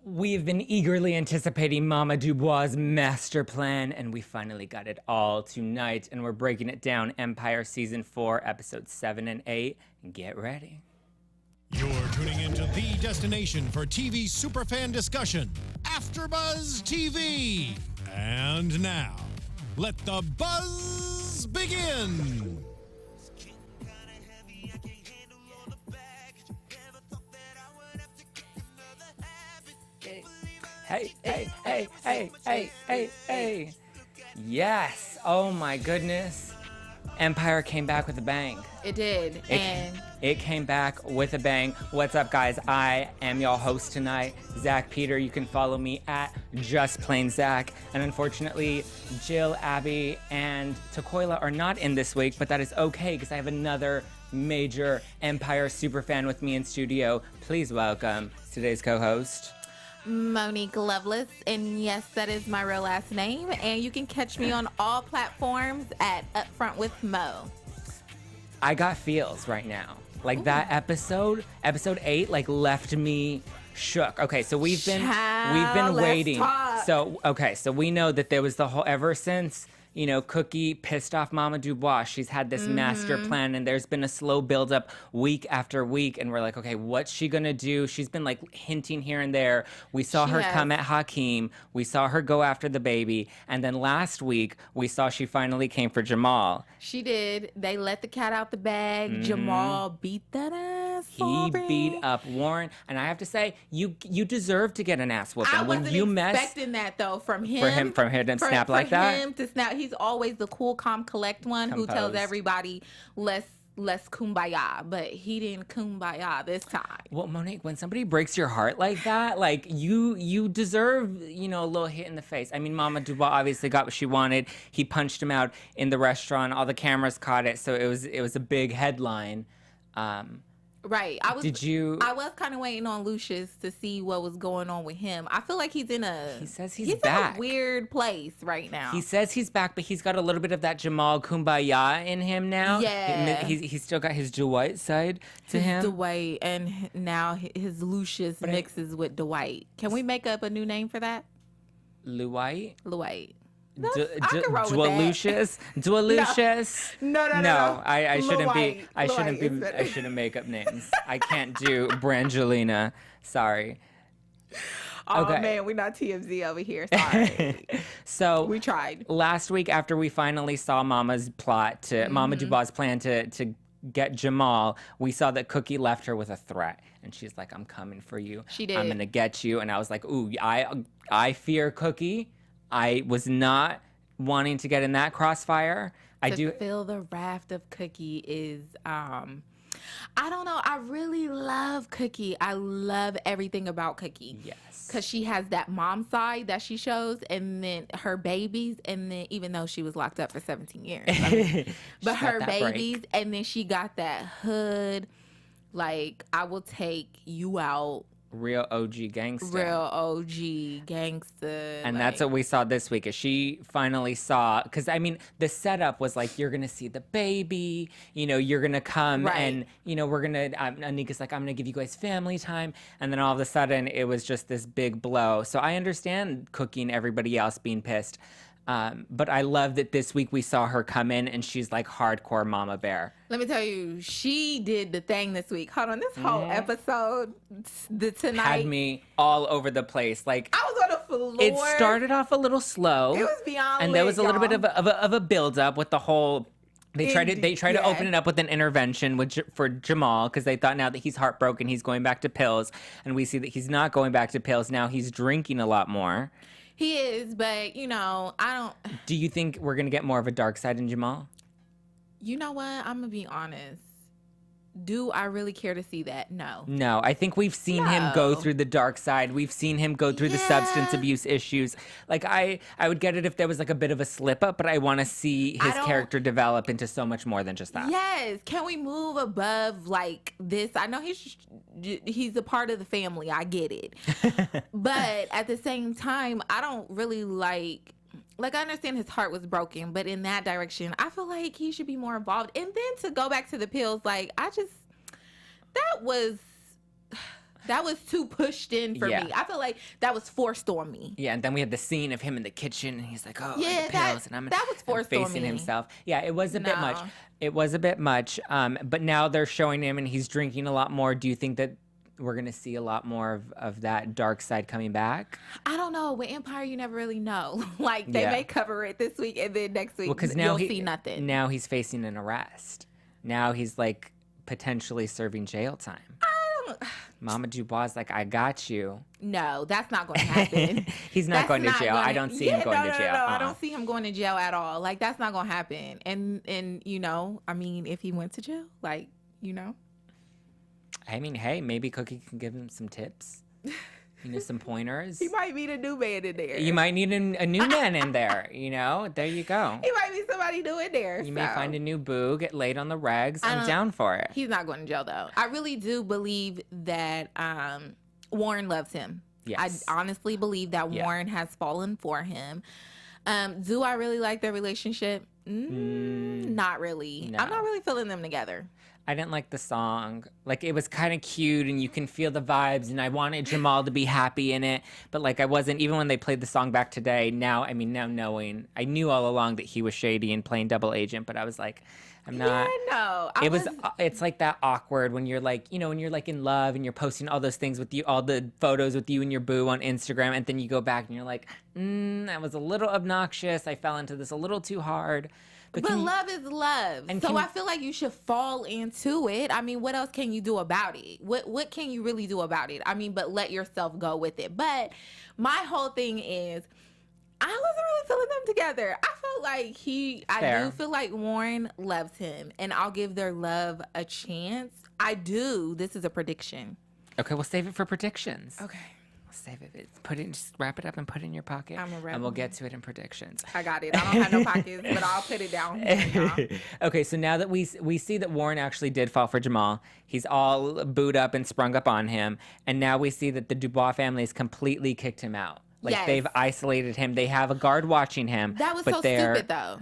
We've been eagerly anticipating Mama Dubois' master plan, and we finally got it all tonight, and we're breaking it down. Empire Season 4, Episodes 7 and 8. Get ready. You're tuning into the destination for TV superfan discussion, AFTERBUZZ TV. And now, let the buzz begin. Hey. Yes. Oh my goodness. Empire came back with a bang. It did. It came back with a bang. What's up, guys? I am y'all host tonight, Zack Peter. You can follow me at Just Plain Zack. And unfortunately, Jill, Abby, and Takoila are not in this week, but that is okay because I have another major Empire superfan with me in studio. Please welcome today's co-host, Monique Loveless, and yes, that is my real last name, and you can catch me on all platforms at Upfront with Mo. I got feels right now. Like that episode 8, like left me shook. Okay, so we've been waiting. So we know that there was the whole, ever since, you know, Cookie pissed off Mama Dubois, she's had this master plan, and there's been a slow buildup week after week, and we're like, okay, what's she gonna do? She's been like hinting here and there. We saw her come at Hakeem. We saw her go after the baby, and then last week we saw she finally came for Jamal. She did. They let the cat out the bag. Jamal beat that ass. He beat up Warren, and I have to say, you deserve to get an ass whooping. I wasn't expecting that though from him. For him to snap like that. For him to snap. He's always the cool, calm, collect one who tells everybody let's kumbaya, but he didn't kumbaya this time. Well, Monique, when somebody breaks your heart like that, like you deserve, you know, a little hit in the face. I mean, Mama Dubois obviously got what she wanted. He punched him out in the restaurant. All the cameras caught it, so it was a big headline. Right. I was kind of waiting on Lucious to see what was going on with him. I feel like he's back. In a weird place right now. He says he's back, but he's got a little bit of that Jamal kumbaya in him now. Yeah. He's still got his Dwight side to him. Dwight, and now his Lucious mixes with Dwight. Can we make up a new name for that? Lucious? I can roll with that. Lucious? No. I shouldn't make up names. I can't do Brangelina. Sorry. Oh, okay. Man, we're not TMZ over here. Sorry. So we tried. Last week, after we finally saw Mama Dubois' plan to get Jamal, we saw that Cookie left her with a threat. And she's like, I'm coming for you. She did. I'm going to get you. And I was like, ooh, I fear Cookie. I was not wanting to get in that crossfire. To feel the wrath of Cookie is, I don't know. I really love Cookie. I love everything about Cookie. Yes. Because she has that mom side that she shows, and then her babies, and then even though she was locked up for 17 years. But her babies, and then she got that hood, like, I will take you out. Real OG gangster. And like, that's what we saw this week, is she finally saw, because I mean, the setup was like, you're going to see the baby, you know, you're going to come and, you know, we're going to, Anika's like, I'm going to give you guys family time. And then all of a sudden it was just this big blow. So I understand Cookie and everybody else being pissed. But I love that this week we saw her come in and she's like hardcore mama bear. Let me tell you, she did the thing this week. Hold on, this whole episode, tonight had me all over the place. Like, I was on the floor. It started off a little slow. It was beyond and lit, there was a little y'all. bit of a build up with the whole. They tried to open it up with an intervention for Jamal, because they thought now that he's heartbroken, he's going back to pills, and we see that he's not going back to pills. Now he's drinking a lot more. He is, but, you know, I don't... Do you think we're going to get more of a dark side in Jamal? You know what? I'm going to be honest. Do I really care to see that? No. No, I think we've seen him go through the dark side. We've seen him go through the substance abuse issues. Like, I would get it if there was like a bit of a slip up, but I want to see his character develop into so much more than just that. Yes. Can we move above like this? I know he's a part of the family. I get it. But at the same time, I don't really like, I understand his heart was broken, but in that direction, I feel like he should be more involved. And then to go back to the pills, that was... That was too pushed in for me. I feel like that was forced on me. Yeah, and then we had the scene of him in the kitchen, and he's like, "Oh, yeah, the pills," and that was forced on me. facing himself. Yeah, it was a bit much. It was a bit much. But now they're showing him, and he's drinking a lot more. Do you think that we're gonna see a lot more of that dark side coming back? I don't know. With Empire, you never really know. Like they may cover it this week, and then next week you'll see nothing. Now he's facing an arrest. Now he's like potentially serving jail time. Mama Dubois like, I got you. No, that's not going to happen. He's not going to jail. I don't see him going to jail. No, I don't see him going to jail at all. Like, that's not going to happen. And you know, I mean, if he went to jail, like, you know. I mean, hey, maybe Cookie can give him some tips. You know, some pointers. He might need a new man in there. You might need a new man in there, you know? There you go. He might be somebody new in there. You may find a new boo, get laid on the regs. I'm down for it. He's not going to jail, though. I really do believe that Warren loves him. Yes. I honestly believe that Warren has fallen for him. Do I really like their relationship? Not really. No. I'm not really feeling them together. I didn't like the song. Like, it was kind of cute and you can feel the vibes, and I wanted Jamal to be happy in it, but like I wasn't. Even when they played the song back today, now knowing, I knew all along that he was shady and playing double agent, but I was like, I'm not. Yeah, no. It's like that awkward when you're like, you know, when you're like in love and you're posting all those things with you, all the photos with you and your boo on Instagram, and then you go back and you're like, that was a little obnoxious. I fell into this a little too hard. But love is love. And so I feel like you should fall into it. I mean, what else can you do about it? What can you really do about it? I mean, but let yourself go with it. But my whole thing is, I wasn't really feeling them together. I felt like I do feel like Warren loves him, and I'll give their love a chance. I do. This is a prediction. Okay, we'll save it for predictions. Okay. Save it. Just wrap it up and put it in your pocket. And we'll get to it in predictions. I got it. I don't have no pockets, but I'll put it down. Okay, so now that we see that Warren actually did fall for Jamal, he's all booed up and sprung up on him, and now we see that the Dubois family has completely kicked him out. Like they've isolated him. They have a guard watching him. That was so stupid, though.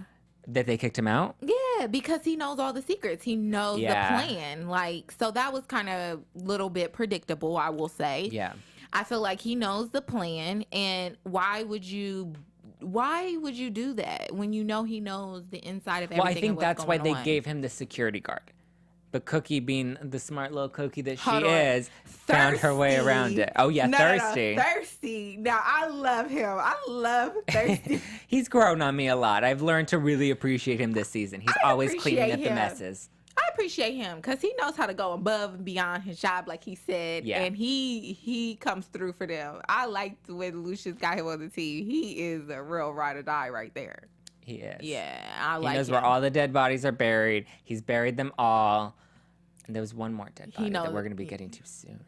That they kicked him out? Yeah, because he knows all the secrets. He knows the plan. Like, so that was kind of a little bit predictable, I will say. Yeah. I feel like he knows the plan, and why would you do that when you know he knows the inside of everything? Well, I think that's why they gave him the security guard. But Cookie, being the smart little cookie that she is, found her way around it. Oh yeah, thirsty. No, thirsty. Now I love him. I love Thirsty. He's grown on me a lot. I've learned to really appreciate him this season. He's always cleaning up the messes. I appreciate him because he knows how to go above and beyond his job, like he said, and he comes through for them. I liked when Lucious got him on the team. He is a real ride or die right there. He is. Yeah, I like him. He knows where all the dead bodies are buried. He's buried them all. And there was one more dead body that we're going to be getting to soon.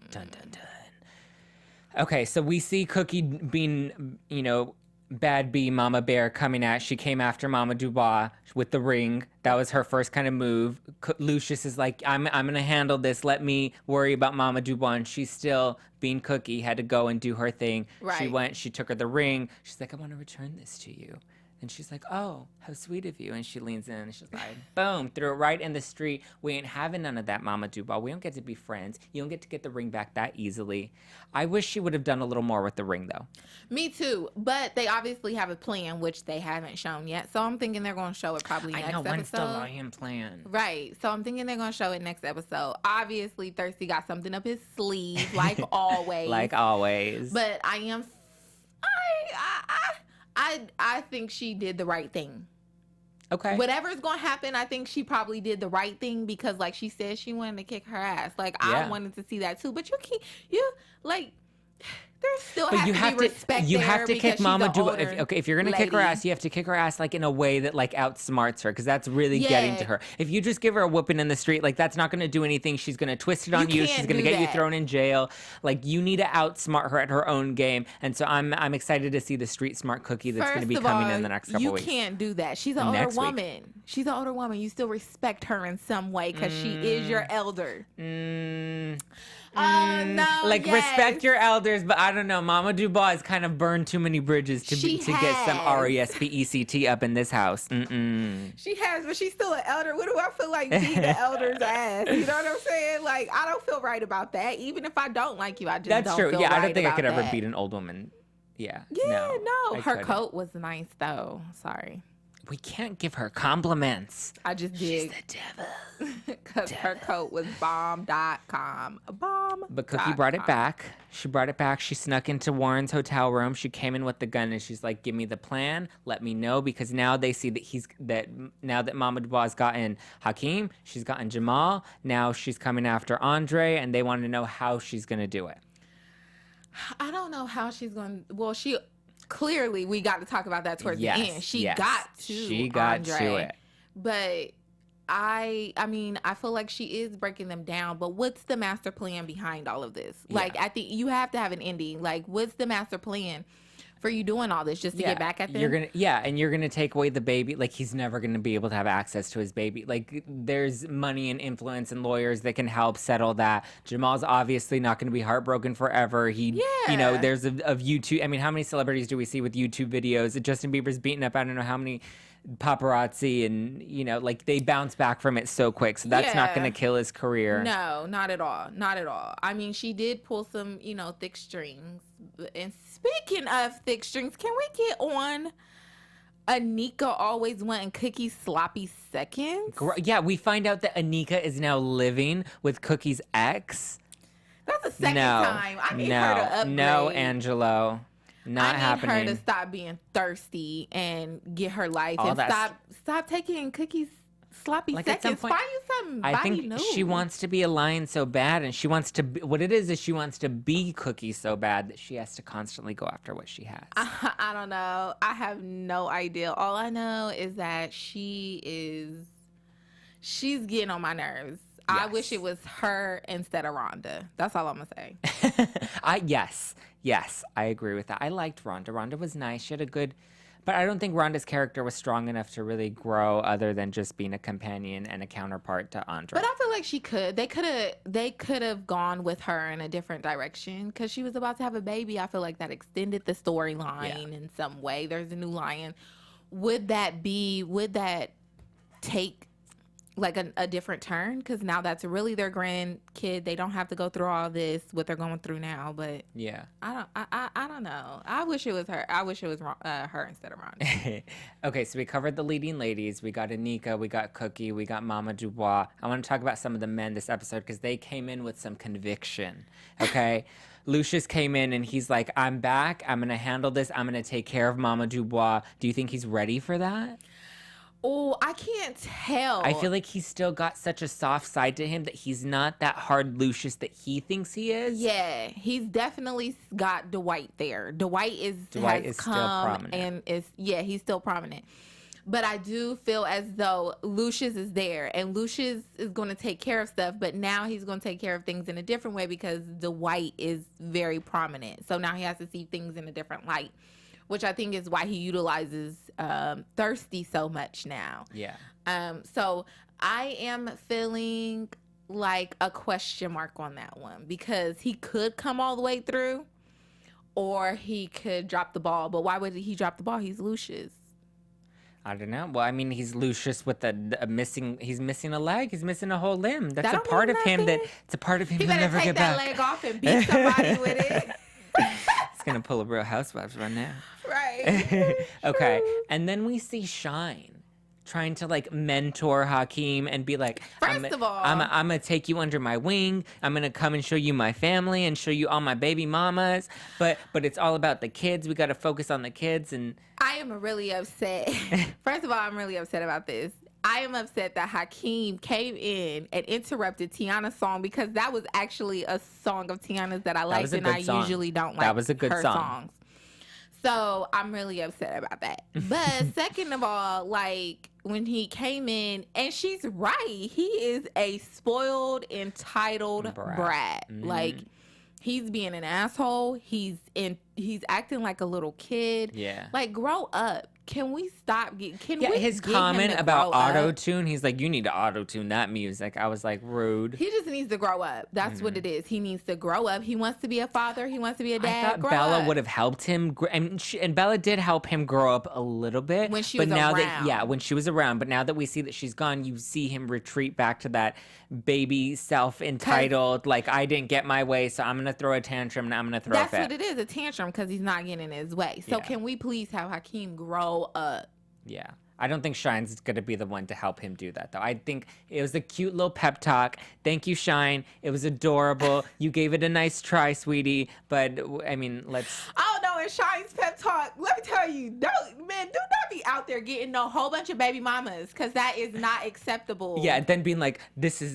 Dun, dun, dun. Okay, so we see Cookie being, you know, Bad Bee Mama Bear coming at. She came after Mama Dubois with the ring. That was her first kind of move. Lucious is like, I'm gonna handle this. Let me worry about Mama Dubois. And she's still being Cookie, had to go and do her thing. Right. She took her the ring. She's like, I want to return this to you. And she's like, oh, how sweet of you. And she leans in and she's like, boom, threw it right in the street. We ain't having none of that, Mama Dubois. We don't get to be friends. You don't get to get the ring back that easily. I wish she would have done a little more with the ring, though. Me too. But they obviously have a plan, which they haven't shown yet. So I'm thinking they're going to show it probably next episode. When's the Lion plan? Right. So I'm thinking they're going to show it next episode. Obviously, Thirsty got something up his sleeve, like always. Like always. But I think she did the right thing. Okay. Whatever's going to happen, I think she probably did the right thing because, like she said, she wanted to kick her ass. Like, I wanted to see that too. But there still has to be respect. You have to kick Mama Dubois. If you're gonna kick her ass, you have to kick her ass like in a way that like outsmarts her, because that's really getting to her. If you just give her a whooping in the street, like that's not gonna do anything. She's gonna twist it on you. She's gonna get you thrown in jail. Like you need to outsmart her at her own game. And so I'm excited to see the street smart Cookie that's gonna be coming in the next couple weeks. You can't do that. She's an older woman. She's an older woman. You still respect her in some way because she is your elder. No, respect your elders, but I don't know. Mama Dubois has kind of burned too many bridges to get some RESPECT up in this house. She has, but she's still an elder. What do I feel like being the elder's ass? You know what I'm saying? Like, I don't feel right about that. Even if I don't like you, I just That's don't true. feel Yeah, right I don't think I could about ever that. beat an old woman. Yeah. Yeah, no. Her couldn't. coat was nice, though. Sorry. We can't give her compliments. I just did. She's the devil. Because her coat was bomb.com. Bomb. But Cookie brought it back. She brought it back. She snuck into Warren's hotel room. She came in with the gun and she's like, give me the plan. Let me know. Because now they see that now that Mama Dubois gotten Hakeem, she's gotten Jamal. Now she's coming after Andre and they want to know how she's going to do it. I don't know how she's going to. Well, clearly, we got to talk about that towards the end. She got Andre, to it. But I mean, I feel like she is breaking them down. But what's the master plan behind all of this? Like, you have to have an ending. Like, what's the master plan for you doing all this just to get back at them? And you're gonna take away the baby. Like, he's never gonna be able to have access to his baby. Like, there's money and influence and lawyers that can help settle that. Jamal's obviously not gonna be heartbroken forever. There's of YouTube. I mean, how many celebrities do we see with YouTube videos? Justin Bieber's beaten up, I don't know how many paparazzi, and like, they bounce back from it so quick. So that's not gonna kill his career. No, not at all. Not at all. I mean, she did pull some, thick strings. And speaking of thick strings, can we get on Anika always wanting Cookie's sloppy seconds? Yeah, we find out that Anika is now living with Cookie's ex. That's the second time. I need her to upgrade. No, Angelo. Not happening. I need her to stop being thirsty and get her life stop taking Cookie's sloppy seconds. Find you something. I think she wants to be a lion so bad, and she wants to be, what it is she wants to be Cookie so bad that she has to constantly go after what she has. I don't know. I have no idea. All I know is that she's getting on my nerves. Yes. I wish it was her instead of Rhonda. That's all I'm gonna say. Yes, I agree with that. I liked Rhonda. Rhonda was nice. She had a good, but I don't think Rhonda's character was strong enough to really grow, other than just being a companion and a counterpart to Andre. But I feel like she could. They could have gone with her in a different direction because she was about to have a baby. I feel like that extended the storyline in some way. There's a new lion. Would that take like a different turn? Because now that's really their grandkid. They don't have to go through all this, what they're going through now. But yeah, I don't know. I wish it was her. I wish it was her instead of Rhonda. Okay, so we covered the leading ladies. We got Anika, we got Cookie, we got Mama Dubois. I want to talk about some of the men this episode because they came in with some conviction. Okay. Lucious came in and he's like, I'm back. I'm going to handle this. I'm going to take care of Mama Dubois. Do you think he's ready for that? Oh, I can't tell. I feel like he's still got such a soft side to him that he's not that hard Lucious that he thinks he is. Yeah, he's definitely got Dwight there. Dwight is still prominent. And he's still prominent. But I do feel as though Lucious is there and Lucious is going to take care of stuff, but now he's going to take care of things in a different way because Dwight is very prominent. So now he has to see things in a different light, which I think is why he utilizes Thirsty so much now. Yeah. So I am feeling like a question mark on that one because he could come all the way through or he could drop the ball. But why would he drop the ball? He's Lucious. I don't know. Well, I mean, he's Lucious with he's missing a leg. He's missing a whole limb. That's a part of him it's a part of him he'll never get back. He better take that leg off and beat somebody with it. He's going to pull a Real Housewives right now. Right. Okay. And then we see Shine trying to like mentor Hakeem and be like, First of all, I'm going to take you under my wing. I'm going to come and show you my family and show you all my baby mamas. But it's all about the kids. We got to focus on the kids. And I am really upset. First of all, I'm really upset about this. I am upset that Hakeem came in and interrupted Tiana's song because that was actually a song of Tiana's that I liked and I usually don't like. That was a good her song. Songs. So I'm really upset about that. But second of all, like when he came in, and she's right, he is a spoiled, entitled brat. Mm-hmm. Like he's being an asshole. He's acting like a little kid. Yeah. Like grow up. can we stop? Can Yeah, we his get comment him to about grow up? auto-tune, he's like, you need to auto-tune that music. I was like, rude. He just needs to grow up. That's what it is. He needs to grow up. He wants to be a father. He wants to be a dad. I thought grow Bella up. would have helped him, and Bella did help him grow up a little bit. When she but was now around. when she was around. But now that we see that she's gone, you see him retreat back to that baby self-entitled, like, I didn't get my way, so I'm going to throw a tantrum and I'm going to throw a fit. That's what it is, a tantrum, because he's not getting his way. So Yeah. can we please have Hakeem grow up? Yeah. I don't think Shine's going to be the one to help him do that, though. I think it was a cute little pep talk. Thank you, Shine. It was adorable. You gave it a nice try, sweetie. But, I mean, let's... I don't know, in Shine's pep talk, let me tell you, do not be out there getting a whole bunch of baby mamas, because that is not acceptable. Yeah, and then being like,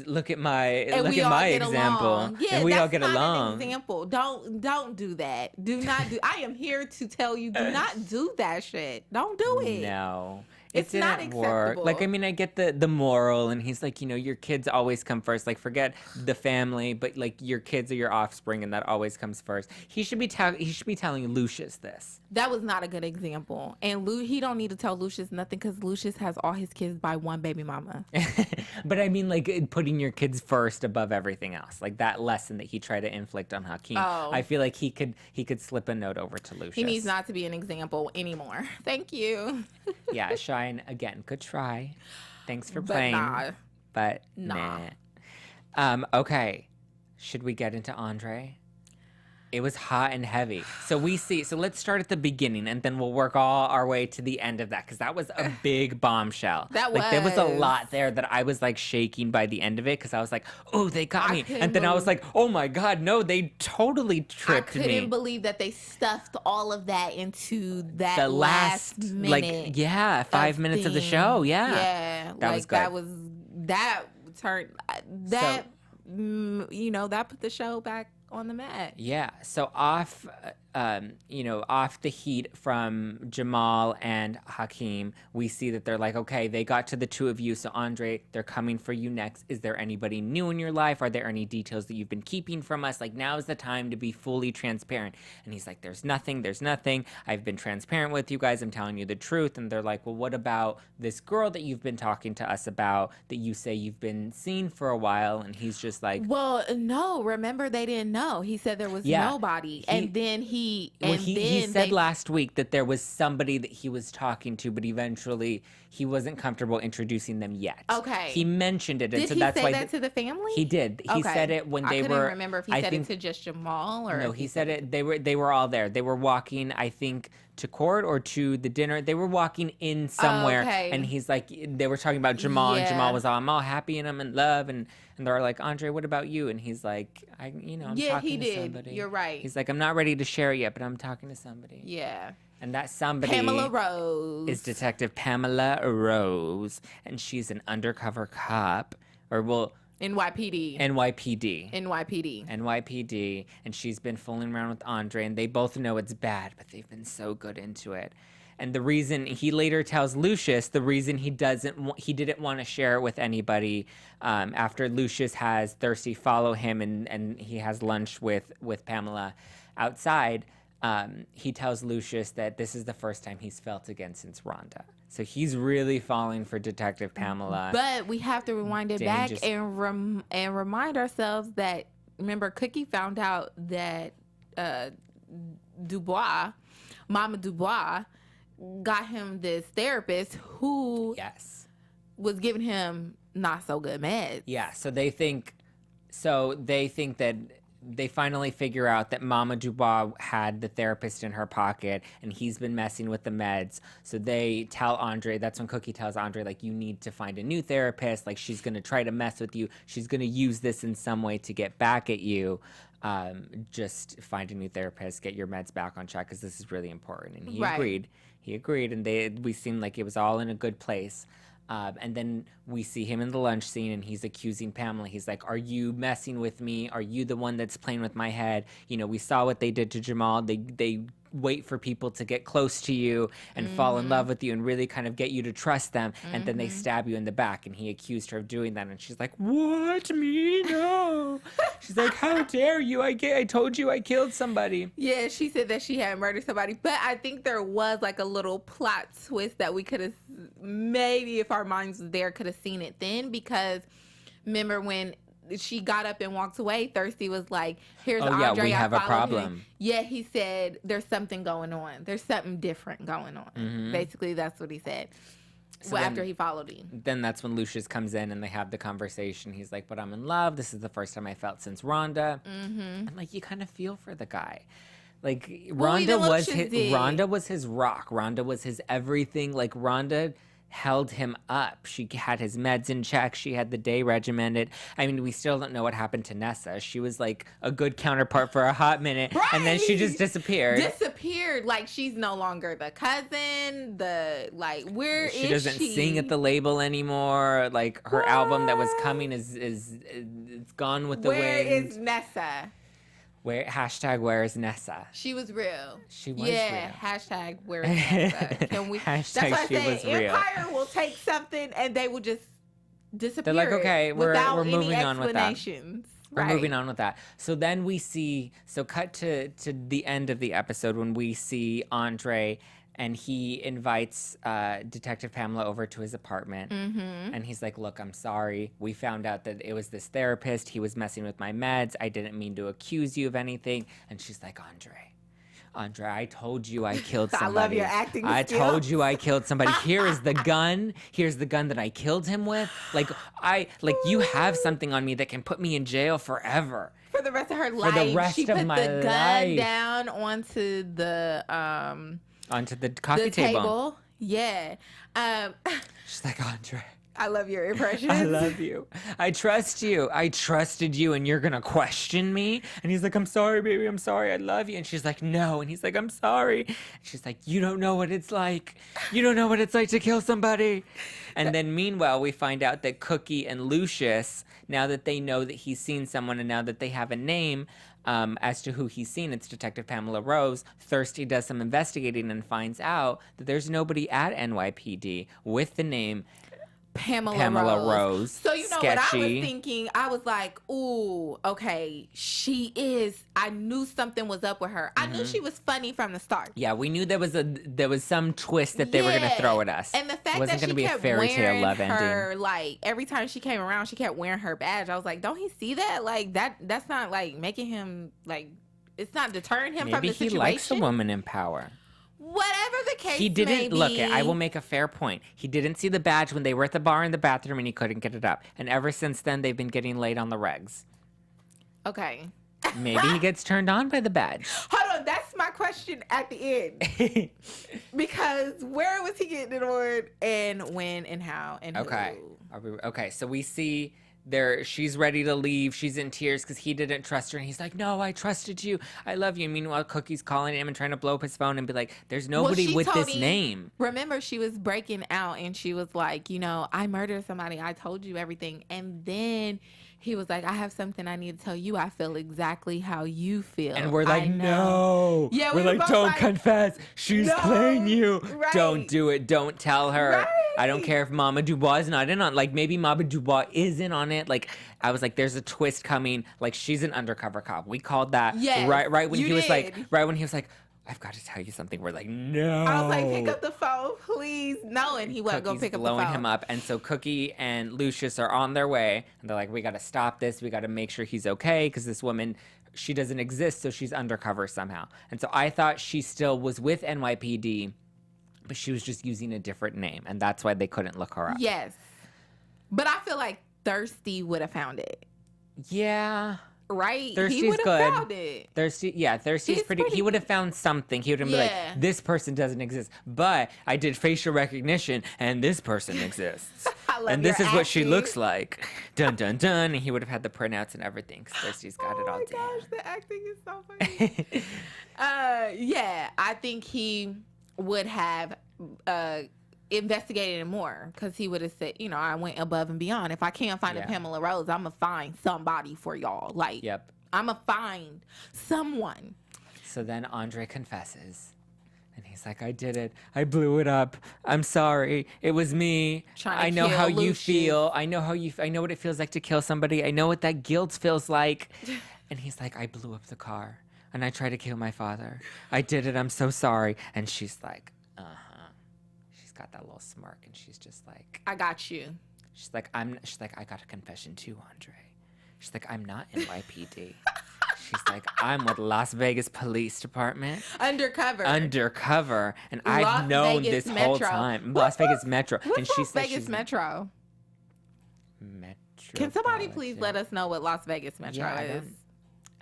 look at my example. Along. Yeah, and we all get that's not along. an example. Don't do that. Do not do. I am here to tell you, do not do that shit. Don't do it. No. It's not didn't work. acceptable. Like, I mean, I get the moral, and he's like, your kids always come first. Like, forget the family, but like your kids are your offspring, and that always comes first. He should be telling Lucious this. That was not a good example. And he don't need to tell Lucious nothing, because Lucious has all his kids by one baby mama. But I mean, like, putting your kids first above everything else, like that lesson that he tried to inflict on Hakeem. Oh. I feel like he could slip a note over to Lucious. He needs not to be an example anymore. Thank you. Yeah, Shine, again, good try. Thanks for But playing. nah. But Nah. Okay. Should we get into Andre? It was hot and heavy. So let's start at the beginning, and then we'll work all our way to the end of that, because that was a big bombshell. There was a lot there that I was like shaking by the end of it, because I was like, oh, they got me. And then I was like, oh my God, no, they totally tripped me. I couldn't believe that they stuffed all all into that The last minute. 5 minutes of the show. Yeah. Yeah. That was good. That put the show back on the mat. Yeah. So off the heat from Jamal and Hakeem, we see that they're like, okay, they got to the two of you. So Andre, they're coming for you next. Is there anybody new in your life? Are there any details that you've been keeping from us? Like, now is the time to be fully transparent. And he's like, there's nothing. I've been transparent with you guys. I'm telling you the truth. And they're like, well, what about this girl that you've been talking to us about that you say you've been seeing for a while? And he's just like, well, no, remember, they didn't know. He said there was nobody. And then he said last week that there was somebody that he was talking to, but eventually he wasn't comfortable introducing them yet. Okay. He mentioned it, and Did so he that's say why that to the family? He did. He said it when they were. I couldn't remember if he said it to just Jamal or. No, he said it. They were all there. They were walking, I think, to court or to the dinner. They were walking in somewhere, and he's like, they were talking about Jamal, and Jamal was all, I'm all happy and I'm in love, and they're like, Andre, what about you? And he's like, I'm talking to somebody. You're right. He's like, I'm not ready to share it yet, but I'm talking to somebody. Yeah. And that somebody Pamela Rose is Detective Pamela Rose, and she's an undercover cop, NYPD, and she's been fooling around with Andre, and they both know it's bad, but they've been so good into it. And the reason he later tells Lucious, the reason he didn't want to share it with anybody, after Lucious has Thirsty follow him and he has lunch with Pamela outside, he tells Lucious that this is the first time he's felt again since Rhonda. So he's really falling for Detective Pamela. But we have to rewind it back and remind ourselves that, remember, Cookie found out that Mama Dubois, got him this therapist who was giving him not so good meds. Yeah, so they think that they finally figure out that Mama Dubois had the therapist in her pocket, and he's been messing with the meds. So they tell Andre, that's when Cookie tells Andre, like, you need to find a new therapist. Like, she's going to try to mess with you. She's going to use this in some way to get back at you. Just find a new therapist, get your meds back on track, because this is really important. And he agreed. He agreed, and we seemed like it was all in a good place. And then we see him in the lunch scene, and he's accusing Pamela. He's like, are you messing with me? Are you the one that's playing with my head? We saw what they did to Jamal. They wait for people to get close to you and fall in love with you and really kind of get you to trust them, and then they stab you in the back. And he accused her of doing that, and she's like, what? Me? No. She's like, how dare you? I told you I killed somebody. Yeah, she said that she had murdered somebody, but I think there was like a little plot twist that we could have, maybe if our minds was there, could have seen it then, because remember when she got up and walked away, Thirsty was like, here's Andre, we have I a followed problem. him. Yeah, he said, there's something going on. There's something different going on. Basically, that's what he said. So after he followed him. Then that's when Lucious comes in and they have the conversation. He's like, but I'm in love. This is the first time I felt since Rhonda. And like, you kind of feel for the guy. Like, Rhonda was his rock. Rhonda was his everything. Like, Rhonda held him up. She had his meds in check. She had the day regimented. I mean, we still don't know what happened to Nessa. She was like a good counterpart for a hot minute, and then she just disappeared. Like, she's no longer the cousin. Where is she? She doesn't sing at the label anymore. Like, her album that was coming is gone with the wind. Where is Nessa? Where is Nessa? She was real. She was real. Hashtag where is Nessa? Can we? That's why I say Empire will take something and they will just disappear. They're like, okay, we're moving on with that. We're Right. moving on with that. So then we see, cut to the end of the episode when we see Andre, and he invites Detective Pamela over to his apartment. And he's like, look, I'm sorry. We found out that it was this therapist. He was messing with my meds. I didn't mean to accuse you of anything. And she's like, Andre, I told you I killed somebody. I love your acting skills. I told you I killed somebody. Here is the gun. Here's the gun that I killed him with. You have something on me that can put me in jail forever. For the rest of her life. For the rest she of put my the gun life. down onto the coffee table. Yeah. She's like, Andre, I love your impression. I love you. I trust you. I trusted you, and you're going to question me? And he's like, I'm sorry, baby. I'm sorry. I love you. And she's like, no. And he's like, I'm sorry. And she's like, you don't know what it's like. You don't know what it's like to kill somebody. And then meanwhile, we find out that Cookie and Lucious, now that they know that he's seen someone and now that they have a name, as to who he's seen, it's Detective Pamela Rose. Thirsty does some investigating and finds out that there's nobody at NYPD with the name Pamela Rose. So you know what I was thinking? I was like, ooh, okay, I knew something was up with her. I knew she was funny from the start. Yeah, we knew there was some twist that they were going to throw at us. And the fact wasn't that she be kept a fairy tale love her, ending. like, every time she came around, she kept wearing her badge. I was like, don't he see that? Like, that's not, like, making him, like, it's not deterring him from the situation. Maybe he likes a woman in power. Whatever the case he didn't may be. look it. I will make a fair point. He didn't see the badge when they were at the bar in the bathroom and he couldn't get it up. And ever since then, they've been getting laid on the regs. Okay. Maybe he gets turned on by the badge. Hold on, that's my question at the end. Because where was he getting it on, and when, and how, and okay. who? Okay, so we see she's ready to leave. She's in tears because he didn't trust her. And he's like, no, I trusted you. I love you. And meanwhile, Cookie's calling him and trying to blow up his phone and be like, there's nobody with this name. Remember, she was breaking out and she was like, I murdered somebody. I told you everything. And then he was like, I have something I need to tell you. I feel exactly how you feel. And we're like, no. Yeah, we're like, don't confess. She's playing you. Right. Don't do it. Don't tell her. Right. I don't care if Mama Dubois is not in on it. Like, maybe Mama Dubois is in on it. Like, I was like, there's a twist coming. Like, she's an undercover cop. We called that. Yes, right when he was like, I've got to tell you something. We're like, no. I was like, pick up the phone, please. No, and he wasn't going to pick up the phone. Blowing him up. And so Cookie and Lucious are on their way. And they're like, we got to stop this. We got to make sure he's okay. Because this woman, she doesn't exist. So she's undercover somehow. And so I thought she still was with NYPD. But she was just using a different name. And that's why they couldn't look her up. Yes. But I feel like Thirsty would have found it. Yeah. Right? Thirsty's he would have good. found it. Thirsty's pretty. He would have found something. He would have been like, this person doesn't exist. But I did facial recognition and this person exists. And this is what she looks like. Dun, dun, dun. And he would have had the printouts and everything because Thirsty's got it all down. Oh my gosh, the acting is so funny. Yeah, I think he would have investigated it more because he would have said, I went above and beyond. If I can't find a Pamela Rose, I'm going to find somebody for y'all. Like, I'm going to find someone. So then Andre confesses. And he's like, I did it. I blew it up. I'm sorry. It was me. I know how you feel. I know what it feels like to kill somebody. I know what that guilt feels like. And he's like, I blew up the car. And I tried to kill my father. I did it. I'm so sorry. And she's like, She's got that little smirk. And she's just like, I got you. She's like, I got a confession too, Andre. She's like, I'm not NYPD. She's like, I'm with Las Vegas Police Department. Undercover. And I've known this whole time. Las Vegas Metro. What's Las Vegas Metro? Can somebody please let us know what Las Vegas Metro is?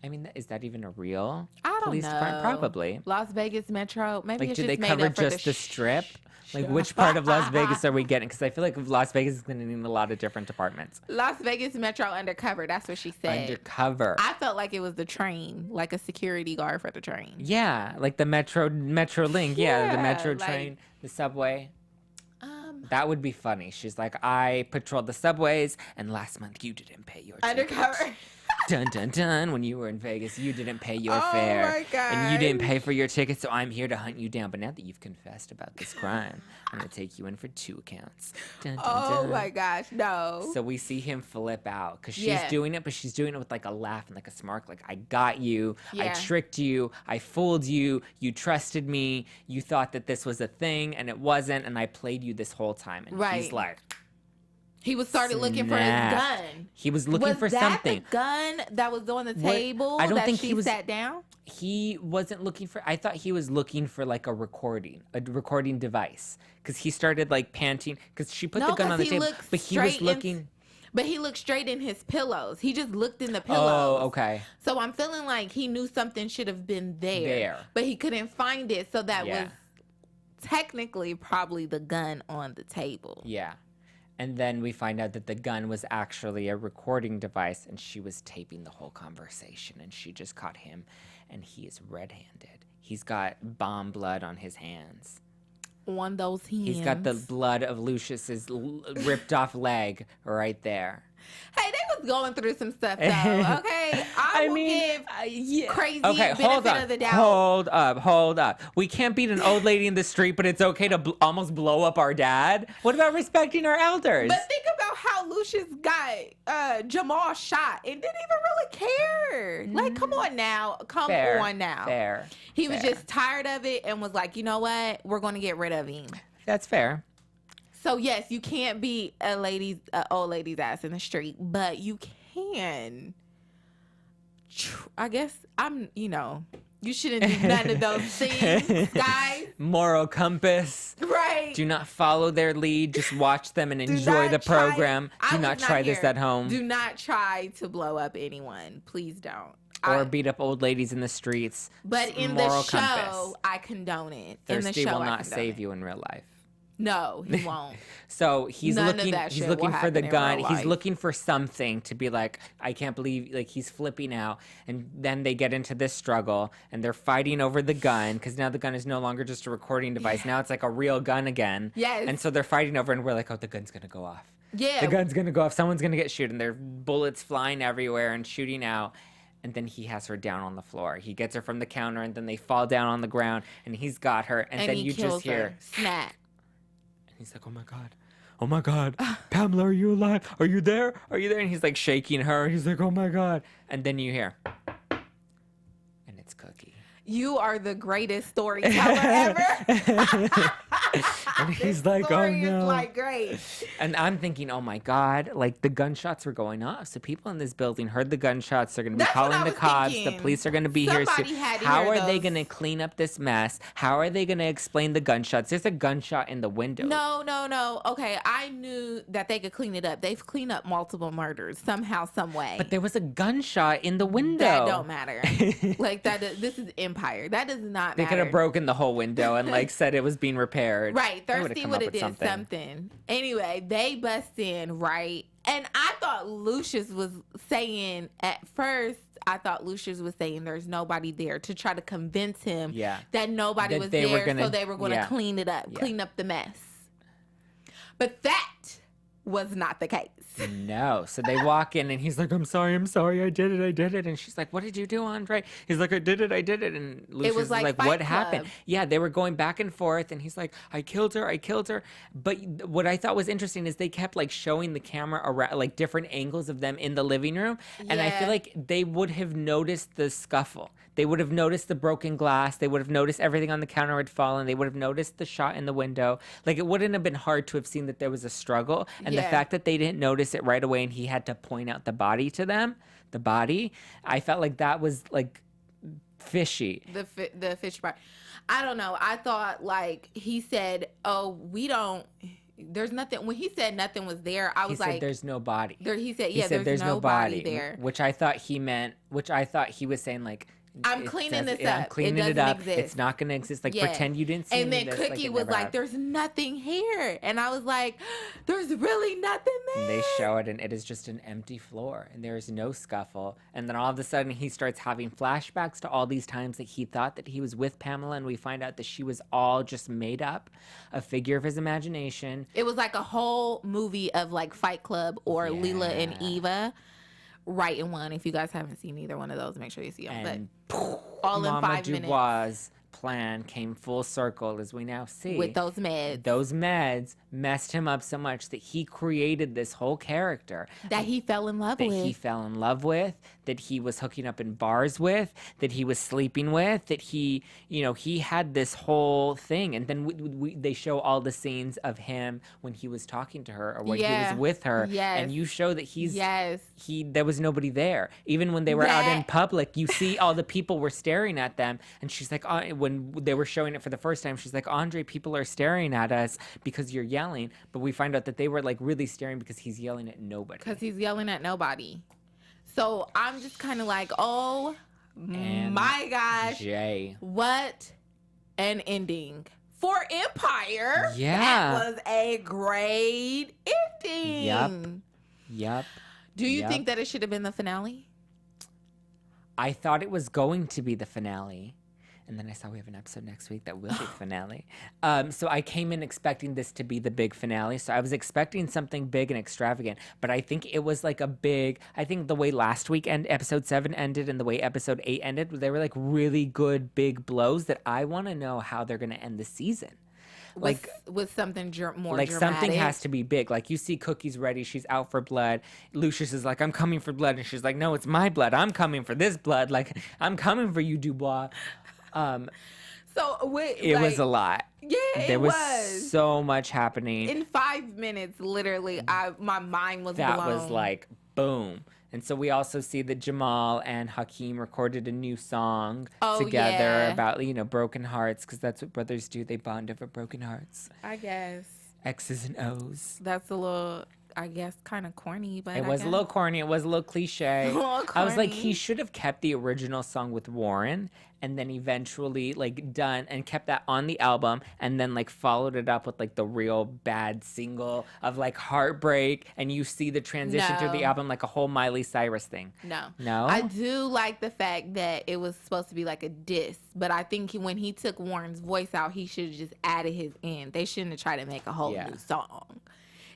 I mean, is that even a real police department? Probably. Las Vegas Metro. Maybe like, it's do just they cover just the strip? Like, which part of Las Vegas are we getting? Because I feel like Las Vegas is going to need a lot of different departments. Las Vegas Metro undercover. That's what she said. Undercover. I felt like it was the train, like a security guard for the train. Yeah, like the Metro Link. Yeah, the Metro train, the subway. That would be funny. She's like, I patrolled the subways, and last month you didn't pay your ticket. Undercover. Dun, dun, dun. When you were in Vegas, you didn't pay your fare. My God. And you didn't pay for your ticket, so I'm here to hunt you down. But now that you've confessed about this crime, I'm going to take you in for 2 counts. Dun, dun, dun. My gosh, no. So we see him flip out because she's doing it, but she's doing it with like a laugh and like a smirk. Like, I got you. I tricked you. I fooled you. You trusted me. You thought that this was a thing, and it wasn't. And I played you this whole time. And he's like... He started looking for his gun. He was looking for something. Was that the gun that was on the table I don't think she sat down? He wasn't looking for... I thought he was looking for like a recording device. Because he started like panting. Because she put the gun on the table. But he was looking... But he looked straight in his pillows. He just looked in the pillows. Oh, okay. So I'm feeling like he knew something should have been there. But he couldn't find it. So that was technically probably the gun on the table. Yeah. And then we find out that the gun was actually a recording device, and she was taping the whole conversation, and she just caught him, and he is red-handed. He's got bomb blood on his hands. On those hands. He's got the blood of Lucious's ripped off leg right there. Hey, they was going through some stuff, though, okay? I mean, give crazy benefit of the doubt. Hold up. We can't beat an old lady in the street, but it's okay to almost blow up our dad? What about respecting our elders? But think about how Lucious got Jamal shot and didn't even really care. Like, come on now. Fair. He was just tired of it and was like, you know what? We're going to get rid of him. That's fair. So, yes, you can't beat an old lady's ass in the street, but you can. I guess you shouldn't do none of those things, guys. Moral compass. Right. Do not follow their lead. Just watch them and enjoy the program. Do not try this at home. Do not try to blow up anyone. Please don't. Or beat up old ladies in the streets. But in the show, I condone it. Thirsty will not save you in real life. No, he won't. So he's looking for the gun. He's looking for something to be like, I can't believe, like, he's flipping out. And then they get into this struggle and they're fighting over the gun because now the gun is no longer just a recording device. Now it's like a real gun again. Yes. And so they're fighting over, and we're like, oh, the gun's going to go off. Yeah. The gun's going to go off. Someone's going to get shot, and there are bullets flying everywhere and shooting out. And then he has her down on the floor. He gets her from the counter, and then they fall down on the ground, and he's got her. And then you just hear snap. He's like, oh my God, Pamela, are you alive? Are you there? And he's like shaking her. He's like, oh my God. And then you hear, and it's Cookie. You are the greatest storyteller ever. And he's like, oh no. Is like great. And I'm thinking, oh my God, like the gunshots were going off. So people in this building heard the gunshots. They're going to be calling the cops. Thinking. The police are going to be here soon. How are they going to clean up this mess? How are they going to explain the gunshots? There's a gunshot in the window. No. Okay, I knew that they could clean it up. They've cleaned up multiple murders somehow, some way. But there was a gunshot in the window. That don't matter. Like that. This is Empire. That does not matter. They could have broken the whole window and like said it was being repaired. Right. Thirsty would have did something. Anyway, they bust in, right? And I thought Lucious was saying at first, there's nobody there, to try to convince him that nobody was there, so they were going to clean it up, clean up the mess. But that was not the case. No. So they walk in and he's like, I'm sorry, I did it. And she's like, what did you do, Andre? He's like, I did it. And Lucious was is like like, Fight what Club. happened? Yeah, they were going back and forth and he's like, I killed her. But what I thought was interesting is they kept like showing the camera around, like different angles of them in the living room. And I feel like they would have noticed the scuffle. They would have noticed the broken glass. They would have noticed everything on the counter had fallen. They would have noticed the shot in the window. Like, it wouldn't have been hard to have seen that there was a struggle. And the fact that they didn't notice it right away and he had to point out the body to them, I felt like that was, like, fishy. The fish part. I don't know. I thought, like, he said, oh, there's nothing. When he said nothing was there, I was he said, like, there's no body. He said, there's no body there. Which I thought he was saying, like, I'm cleaning this up. I'm cleaning it up. Exist. It's not going to exist. Like, pretend you didn't see And then Cookie was like, there's nothing here. And I was like, there's really nothing there. And they show it, and it is just an empty floor. And there is no scuffle. And then all of a sudden, he starts having flashbacks to all these times that he thought that he was with Pamela. And we find out that she was all just made up, a figure of his imagination. It was like a whole movie of, like, Fight Club or Leela and Eva. Right in one. If you guys haven't seen either one of those, make sure you see them. And but all in Mama 5 minutes. Dubois' plan came full circle, as we now see. With those meds. Those meds messed him up so much that he created this whole character. That he fell in love with. That he was hooking up in bars with, that he was sleeping with, that he had this whole thing. And then they show all the scenes of him when he was talking to her or when he was with her. Yes. And you show that there was nobody there. Even when they were out in public, you see all the people were staring at them. And she's like, when they were showing it for the first time, she's like, Andre, people are staring at us because you're yelling. But we find out that they were like really staring because he's yelling at nobody. Because he's yelling at nobody. So I'm just kind of like, oh my gosh. Jay. What an ending. For Empire. Yeah. That was a great ending. Yep. Do you think that it should have been the finale? I thought it was going to be the finale. And then I saw we have an episode next week that will be the finale. So I came in expecting this to be the big finale. So I was expecting something big and extravagant. But I think it was like I think the way last week episode 7 ended and the way episode 8 ended, they were like really good big blows that I want to know how they're going to end the season. With something more like dramatic. Something has to be big. Like you see Cookie's ready. She's out for blood. Lucious is like, I'm coming for blood. And she's like, no, it's my blood. I'm coming for this blood. Like, I'm coming for you, Dubois. It was a lot. Yeah, there was so much happening. In 5 minutes, literally, my mind was blown. That was like, boom. And so we also see that Jamal and Hakeem recorded a new song together about, broken hearts, because that's what brothers do. They bond over broken hearts. I guess. X's and O's. That's a little, I guess, kind of corny, but it was a little corny. It was a little cliche. I was like, he should have kept the original song with Warren and then eventually done and kept that on the album and then followed it up with the real bad single of Heartbreak, and you see the transition through the album like a whole Miley Cyrus thing. No? I do like the fact that it was supposed to be like a diss, but I think when he took Warren's voice out, he should have just added his in. They shouldn't have tried to make a whole new song.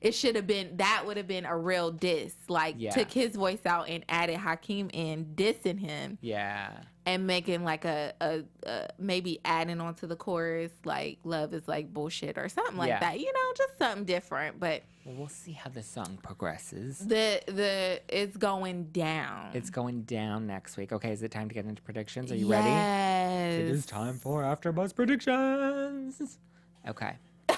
It should have been, that would have been a real diss. Took his voice out and added Hakeem in, dissing him. Yeah. And making a maybe adding on to the chorus, love is bullshit or something like that. Just something different. But well, we'll see how the song progresses. It's going down. It's going down next week. Okay, is it time to get into predictions? Are you ready? Yes. It is time for AfterBuzz predictions. Okay. The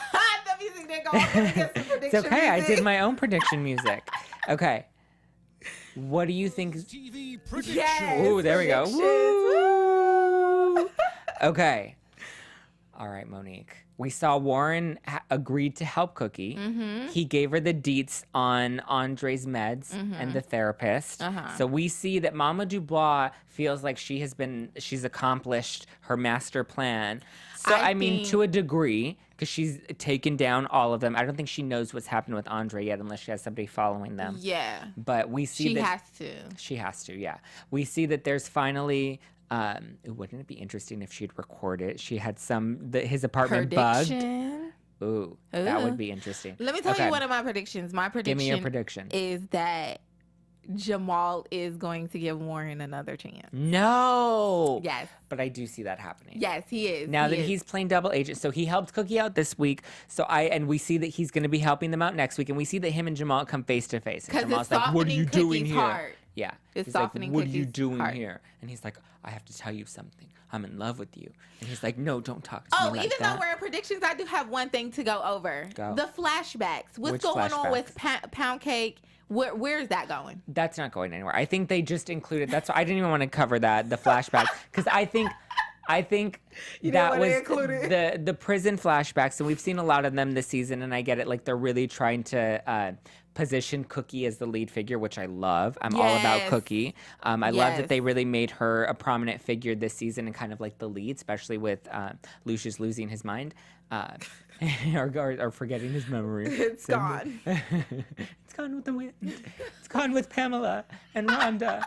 music didn't go off against the prediction It's okay. music. I did my own prediction music. Okay. What do you think? TV prediction. Yes, ooh, there we go. Woo! Okay. All right, Monique. We saw Warren agreed to help Cookie. Mm-hmm. He gave her the deets on Andre's meds and the therapist. So we see that Mama Dubois feels like she's accomplished her master plan. So, I mean, to a degree, because she's taken down all of them. I don't think she knows what's happened with Andre yet unless she has somebody following them. Yeah. But we see that she has to, yeah. We see that there's finally... wouldn't it be interesting if she'd record it? She had his apartment bugged. Ooh, that would be interesting. Let me tell you one of my predictions. My prediction Give me your prediction. is that Jamal is going to give Warren another chance. No. Yes. But I do see that happening. Yes, he is. Now that he's playing double agent. So he helped Cookie out this week. And we see that he's going to be helping them out next week. And we see that him and Jamal come face to face. And Jamal's like, what are you doing here? Heart. Yeah. It's he's softening like, what are you Cookie's doing heart. here? And he's like, I have to tell you something. I'm in love with you. And he's like, no, don't talk to me like even that. though we're in predictions, I do have one thing to go over. The flashbacks. What's going on with Pound Cake? Where is that going? That's not going anywhere. I think they just included. That's why I didn't even want to cover that, the flashbacks, because I think that was the prison flashbacks, and we've seen a lot of them this season. And I get it, like they're really trying to position Cookie as the lead figure, which I love. I'm all about Cookie. I love that they really made her a prominent figure this season and kind of like the lead, especially with Lucious losing his mind. Or forgetting his memory. It's gone. It's gone with the wind. It's gone with Pamela and Rhonda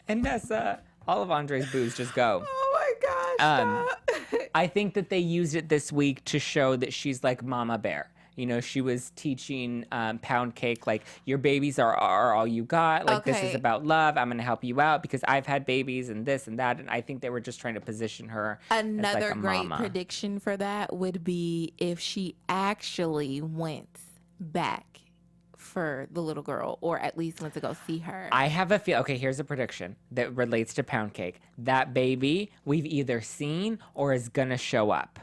and Nessa. All of Andre's boos just go. Oh my gosh. I think that they used it this week to show that she's like Mama Bear. You know, she was teaching Pound Cake, like, your babies are all you got. Like, this is about love. I'm going to help you out because I've had babies and this and that. And I think they were just trying to position her Another as like a great mama. prediction for that would be if she actually went back for the little girl, or at least went to go see her. I have a feel. Okay, here's a prediction that relates to Pound Cake. That baby we've either seen or is going to show up.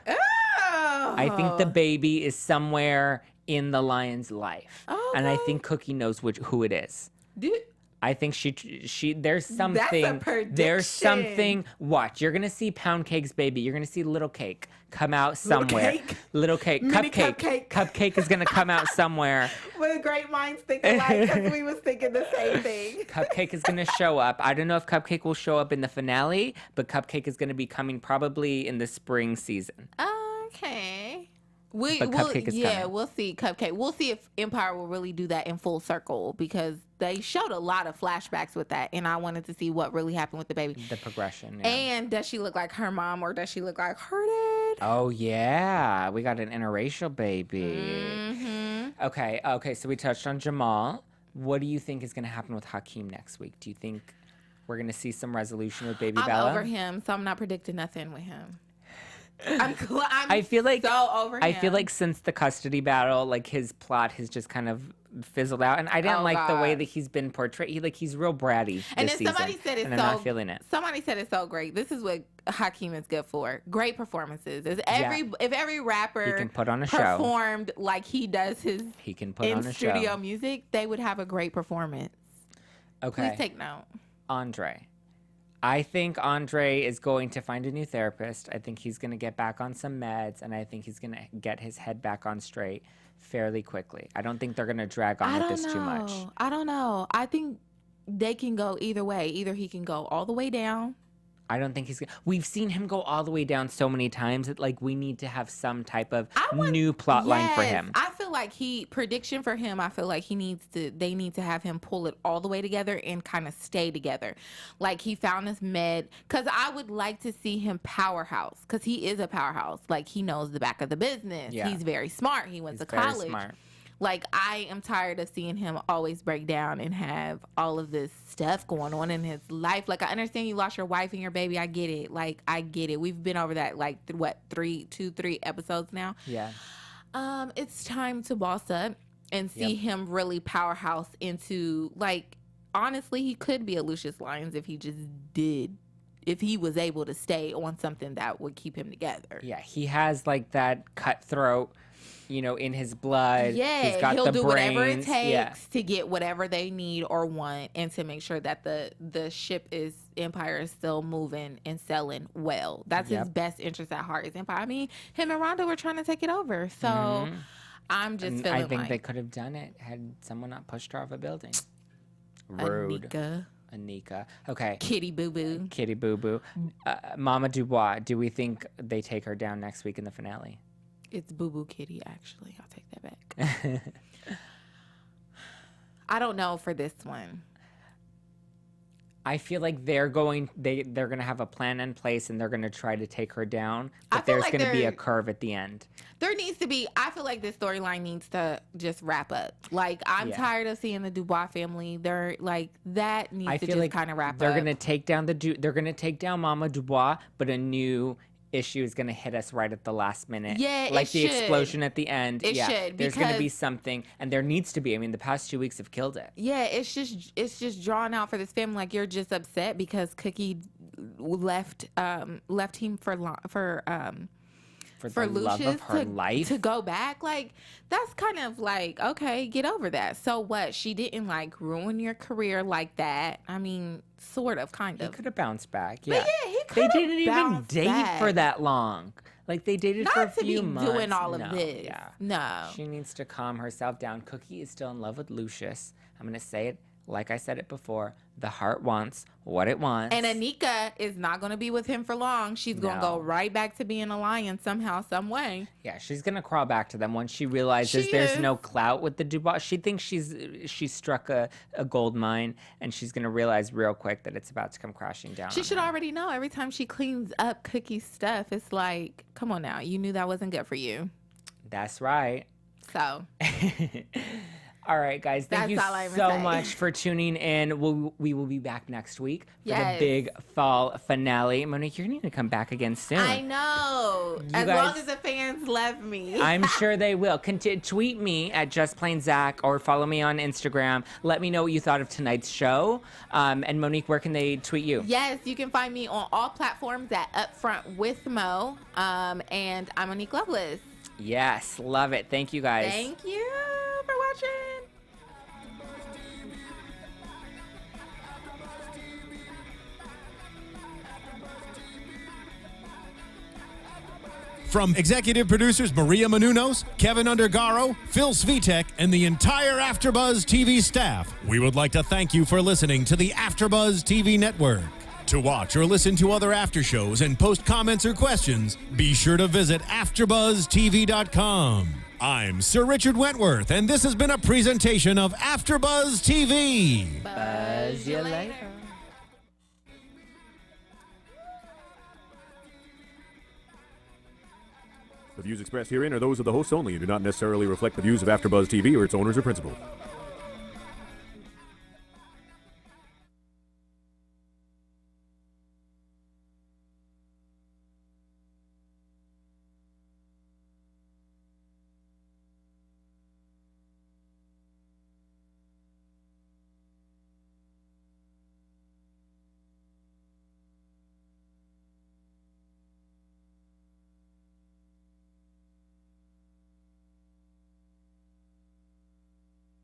I think the baby is somewhere in the lion's life. And I think Cookie knows who it is. I think she there's something. That's a prediction. There's something. Watch, you're gonna see Pound Cake's baby. You're gonna see Little Cake come out somewhere. Little Cake. Mini Cupcake. Cupcake is gonna come out somewhere. With great minds think alike, because we was thinking the same thing. Cupcake is gonna show up. I don't know if Cupcake will show up in the finale, but Cupcake is gonna be coming probably in the spring season. Okay. But Cupcake is coming. We'll see Cupcake. We'll see if Empire will really do that in full circle, because they showed a lot of flashbacks with that, and I wanted to see what really happened with the baby. The progression. Yeah. And does she look like her mom, or does she look like her dad? Oh yeah, we got an interracial baby. Mm-hmm. Okay. So we touched on Jamal. What do you think is going to happen with Hakeem next week? Do you think we're going to see some resolution with Baby Bella? I'm over him, so I'm not predicting nothing with him. I feel like so over him. I feel like since the custody battle, like his plot has just kind of fizzled out, and I didn't the way that he's been portrayed. He's real bratty. And this then somebody season, said it's and I'm not feeling it. Somebody said it's so great. This is what Hakeem is good for. Great performances. If every rapper he can put on a performed like he does his he can put on a show. studio music, they would have a great performance. Okay. Please take note. Andre. I think Andre is going to find a new therapist. I think he's going to get back on some meds, and I think he's going to get his head back on straight fairly quickly. I don't think they're going to drag on with this too much. I don't know. I think they can go either way. Either he can go all the way down. I don't think he's gonna. We've seen him go all the way down so many times that like we need to have some type of new plot line for him. I feel like prediction for him. I feel like they need to have him pull it all the way together and kind of stay together. Like he found his med, because I would like to see him powerhouse, because he is a powerhouse. Like he knows the back of the business. Yeah. He's very smart. He went to college. Very smart. Like, I am tired of seeing him always break down and have all of this stuff going on in his life. Like, I understand you lost your wife and your baby. I get it. Like, I get it. We've been over that, like, 3 episodes now? Yeah. It's time to boss up and see him really powerhouse into, like, honestly, he could be a Lucious Lyon if he was able to stay on something that would keep him together. Yeah, he has, like, that cutthroat, in his blood. Yeah, he's got he'll the do brains. whatever it takes to get whatever they need or want, and to make sure that the Empire is still moving and selling well. That's his best interest at heart, is Empire. I mean, him and Rhonda were trying to take it over, so I'm just feeling I think they could have done it had someone not pushed her off a building. Rude. Anika. Okay. Kitty Boo Boo. Mama Dubois, do we think they take her down next week in the finale? It's Boo Boo Kitty, actually. I'll take that back. I don't know for this one. I feel like they're going to have a plan in place, and they're going to try to take her down, but there's going to be a curve at the end. There needs to be, I feel like this storyline needs to just wrap up. Like, I'm tired of seeing the Dubois family. They're like, that needs to just kind of wrap up. They're gonna take down they're gonna take down Mama Dubois, but a new issue is gonna hit us right at the last minute. Yeah, like the explosion at the end. It should. There's gonna be something, and there needs to be. I mean, the past 2 weeks have killed it. Yeah, it's just drawn out for this family. Like, you're just upset because Cookie left him for the love Lucious of her life to go back. Like, that's kind of like, okay, get over that. So what? She didn't like ruin your career like that. I mean, sort of, kind of. He could have bounced back. Yeah, but yeah, he could have. They didn't even date for that long. Like, they dated for a few months. Not to be doing all of this. Yeah. No. She needs to calm herself down. Cookie is still in love with Lucious. I'm gonna say it like I said it before. The heart wants what it wants. And Anika is not going to be with him for long. She's going to go right back to being a lion somehow, some way. Yeah, she's going to crawl back to them once she realizes there's no clout with the Dubois. She thinks she struck a gold mine, and she's going to realize real quick that it's about to come crashing down. She should already know. Every time she cleans up Cookie's stuff, it's like, come on now. You knew that wasn't good for you. That's right. So... All right, guys. Thank you so much for tuning in. We will be back next week for the big fall finale. Monique, you're going to need to come back again soon. I know. As long as the fans love me. I'm sure they will. Tweet me at JustPlainZack or follow me on Instagram. Let me know what you thought of tonight's show. And Monique, where can they tweet you? Yes, you can find me on all platforms at Upfront with Mo. And I'm Monique Loveless. Yes, love it. Thank you, guys. Thank you for watching. From executive producers Maria Menounos, Kevin Undergaro, Phil Svitek, and the entire AfterBuzz TV staff, we would like to thank you for listening to the AfterBuzz TV network. To watch or listen to other after shows and post comments or questions, be sure to visit AfterBuzzTV.com. I'm Sir Richard Wentworth, and this has been a presentation of AfterBuzz TV. Buzz you later. The views expressed herein are those of the hosts only and do not necessarily reflect the views of AfterBuzz TV or its owners or principals.